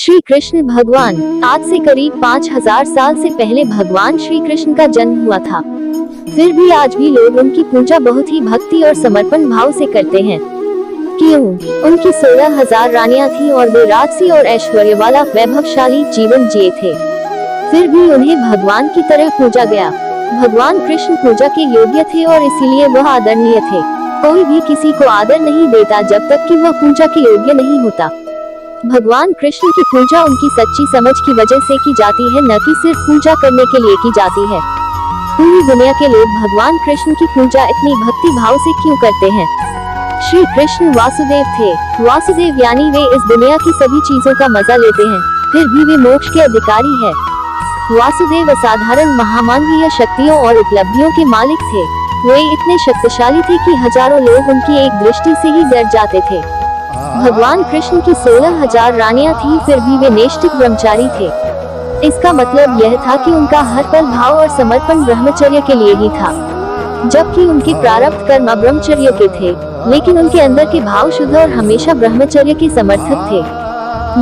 श्री कृष्ण भगवान। आज से करीब 5000 साल से पहले भगवान श्री कृष्ण का जन्म हुआ था। फिर भी आज भी लोग उनकी पूजा बहुत ही भक्ति और समर्पण भाव से करते हैं। क्यों? उनकी 16,000 रानियां थीं और वे राजसी और ऐश्वर्य वाला वैभवशाली जीवन जिए थे। फिर भी उन्हें भगवान की तरह पूजा गया। भगवान कृष्ण पूजा के योग्य थे और इसीलिए वह आदरणीय थे। कोई भी किसी को आदर नहीं देता जब तक कि वह पूजा के योग्य नहीं होता। भगवान कृष्ण की पूजा उनकी सच्ची समझ की वजह से की जाती है, न कि सिर्फ पूजा करने के लिए की जाती है। पूरी दुनिया के लोग भगवान कृष्ण की पूजा इतनी भक्ति भाव से क्यों करते हैं? श्री कृष्ण वासुदेव थे। वासुदेव यानी वे इस दुनिया की सभी चीजों का मजा लेते हैं, फिर भी वे मोक्ष के अधिकारी है। वासुदेव असाधारण महामानवीय शक्तियों और उपलब्धियों के मालिक थे। वे इतने शक्तिशाली थे कि हजारों लोग उनकी एक दृष्टि से ही डर जाते थे। भगवान कृष्ण की 16,000 रानियां थीं, फिर भी वे नैष्ठिक ब्रह्मचारी थे। इसका मतलब यह था कि उनका हर पल भाव और समर्पण ब्रह्मचर्य के लिए ही था। जबकि उनके प्रारब्ध कर्म ब्रह्मचर्य के थे, लेकिन उनके अंदर के भाव शुद्ध और हमेशा ब्रह्मचर्य के समर्थक थे।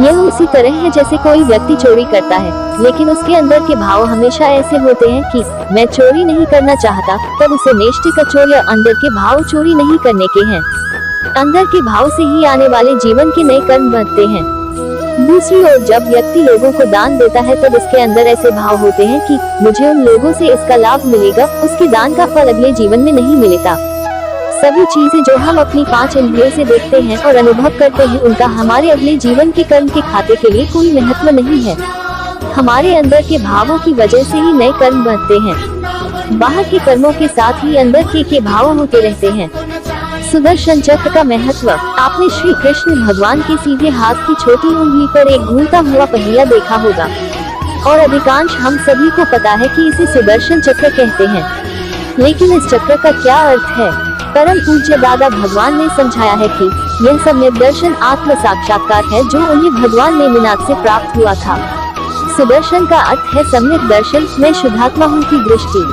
यह उसी तरह है जैसे कोई व्यक्ति चोरी करता है, लेकिन उसके अंदर के भाव हमेशा ऐसे होते हैं कि मैं चोरी नहीं करना चाहता, तब उसे नैष्ठिक चोर या अंदर के भाव चोरी नहीं करने के हैं। अंदर के भाव से ही आने वाले जीवन के नए कर्म बनते हैं। दूसरी ओर जब व्यक्ति लोगों को दान देता है तब उसके अंदर ऐसे भाव होते हैं कि मुझे उन लोगों से इसका लाभ मिलेगा, उसके दान का फल अगले जीवन में नहीं मिलेगा। सभी चीजें जो हम अपनी 5 इंद्रियों से देखते हैं और अनुभव करते हैं, उनका हमारे अगले जीवन के कर्म के खाते के लिए कोई महत्व नहीं है। हमारे अंदर के भावों की वजह से ही नए कर्म बनते हैं। बाहर के कर्मों के साथ ही अंदर के भाव होते रहते हैं। सुदर्शन चक्र का महत्व। आपने श्री कृष्ण भगवान के सीधे हाथ की छोटी उंगली पर एक घूमता हुआ पहिया देखा होगा, और अधिकांश हम सभी को पता है कि इसे सुदर्शन चक्र कहते हैं। लेकिन इस चक्र का क्या अर्थ है? परम पूज्य दादा भगवान ने समझाया है कि यह सम्यक दर्शन आत्म साक्षात्कार है जो उन्हें भगवान नेमिनाथ से प्राप्त हुआ था। सुदर्शन का अर्थ है सम्यक दर्शन, मैं शुद्धात्मा हूँ की दृष्टि।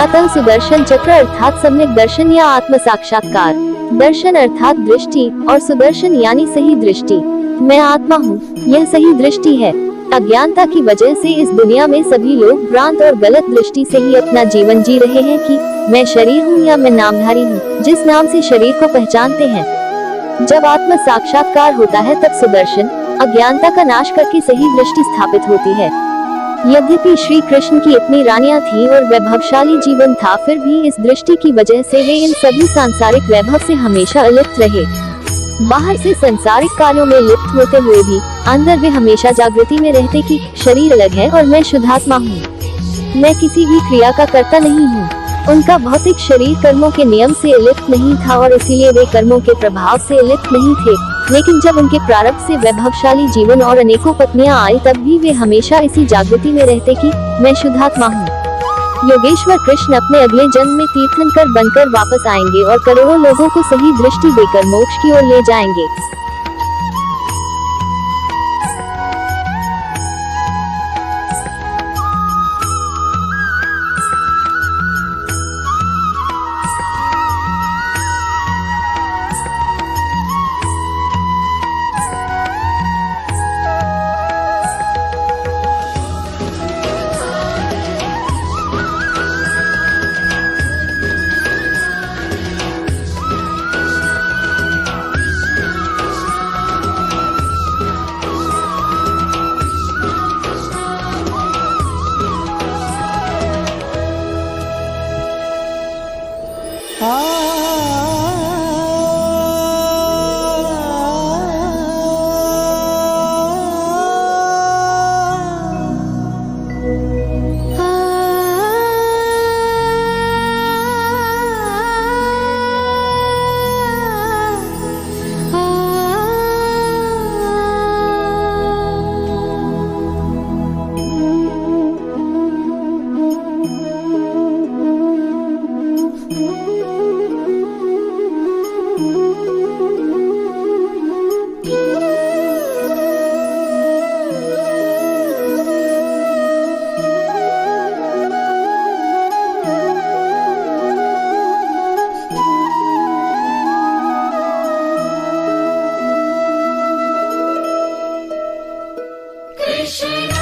अतः सुदर्शन चक्र अर्थात सम्यक दर्शन या आत्म साक्षात्कार। दर्शन अर्थात दृष्टि और सुदर्शन यानी सही दृष्टि। मैं आत्मा हूँ, यह सही दृष्टि है। अज्ञानता की वजह से इस दुनिया में सभी लोग भ्रांत और गलत दृष्टि से ही अपना जीवन जी रहे हैं कि मैं शरीर हूँ या मैं नामधारी हूँ, जिस नाम से शरीर को पहचानते हैं। जब आत्म साक्षात्कार होता है तब सुदर्शन अज्ञानता का नाश करके सही दृष्टि स्थापित होती है। यद्यपि श्री कृष्ण की इतनी रानियां थीं और वैभवशाली जीवन था, फिर भी इस दृष्टि की वजह से वे इन सभी सांसारिक वैभव से हमेशा अलिप्त रहे। बाहर से संसारिक कार्यों में लिप्त होते हुए भी अंदर वे हमेशा जागृति में रहते कि शरीर अलग है और मैं शुद्धात्मा हूँ। मैं किसी भी क्रिया का कर्ता नहीं हूँ। उनका भौतिक शरीर कर्मों के नियम से लिप्त नहीं था और इसीलिए वे कर्मों के प्रभाव से लिप्त नहीं थे। लेकिन जब उनके प्रारब्ध से वैभवशाली जीवन और अनेकों पत्नियां आई, तब भी वे हमेशा इसी जागृति में रहते कि मैं शुद्धात्मा हूँ। योगेश्वर कृष्ण अपने अगले जन्म में तीर्थंकर बनकर वापस आएंगे और करोड़ों लोगों को सही दृष्टि देकर मोक्ष की ओर ले जाएंगे। कृष्ण